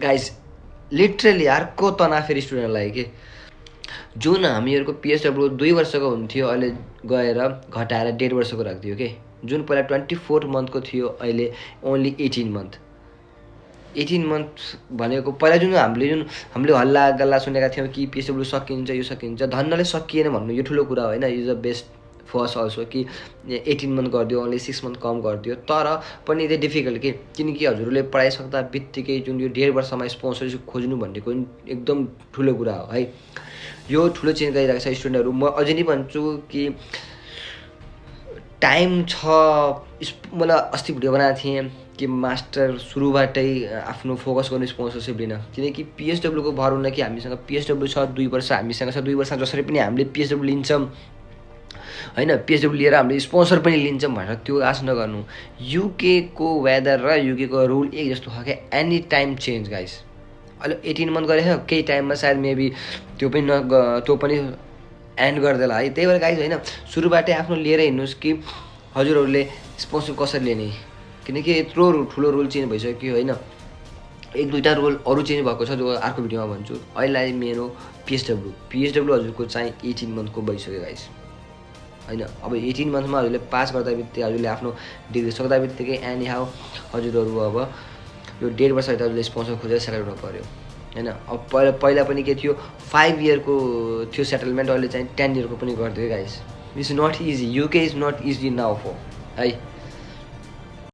guys literally अर्को तनाव फेरि स्टुडेन्टलाई के जुन हामीहरूको पिएसडब्ल्यू 2 वर्षको हुन्थ्यो अहिले गएर घटाएर 1.5 वर्षको राखिदियो के जुन पहिला 24 मन्थको थियो अहिले ओन्ली 18 मन्थ 18 मन्थ भनेको पहिला हामीले हल्ला गल्ला सुनेका थियौँ कि पिएसडब्ल्यू सकिन्छ यो सकिन्छ धन्नले सकिएन भन्नु यो ठुलो कुरा होइन is the best first also कि 18 मन्थ गरिदियो ओन्ली 6 मन्थ कम गरिदियो तर पनि त्यो डिफिकल्ट के किनकि हजुरले पढाइसक्दा बित्तिकै जुन यो 1.5 वर्षमा स्पोन्सरसिप खोज्नु भनेको एकदम ठुलो कुरा हो है यो ठुलो चेन्ज गरिरहेको छ स्टुडेन्टहरू म अझै नै भन्छु कि टाइम छ मलाई अस्ति भिडियो बनाएको थिएँ कि मास्टर सुरुबाटै आफ्नो फोकस गर्नु स्पोन्सरसिप लिन किनकि पिएसडब्ल्यूको भर हुन कि हामीसँग पिएसडब्ल्यू छ 2 वर्ष हामीसँग छ 2 वर्ष जसरी पनि हामीले पिएसडब्ल्यू लिन्छौँ होइन पिएसडब्ल्यू लिएर हामीले स्पोन्सर पनि लिन्छौँ भनेर त्यो आश नगर्नु युकेको वेदर र युकेको रुल एक जस्तो छ क्या एनी टाइम चेन्ज गाइस अहिले 18 मन्थ गरेको केही टाइममा सायद मेबी त्यो पनि एन्ड गरिदेला है त्यही भएर गाइस होइन सुरुबाटै आफ्नो लिएर हिँड्नुहोस् कि हजुरहरूले स्पोन्सर कसरी लिने किनकि यत्रो ठुलो रुल चेन्ज भइसक्यो होइन 1-2टा रुल अरू चेन्ज भएको छ जो अर्को भिडियोमा भन्छु अहिले मेरो पिएसडब्ल्यू हजुरको चाहिँ 18 मन्थको भइसक्यो गाइस होइन अब 18 मन्थमा हजुरले पास गर्दा बित्तिकै हजुरले आफ्नो डिग्री सक्दा बित्तिकै एनी हाउ हजुरहरू अब यो 1.5 वर्ष हजुरले स्पोन्सर खोजेर सेटल हुनु पऱ्यो होइन अब पहिला पनि के थियो 5 इयरको थियो सेटलमेन्ट अहिले चाहिँ 10 इयरको पनि गरिदियो guys it's not easy UK is not easy now for है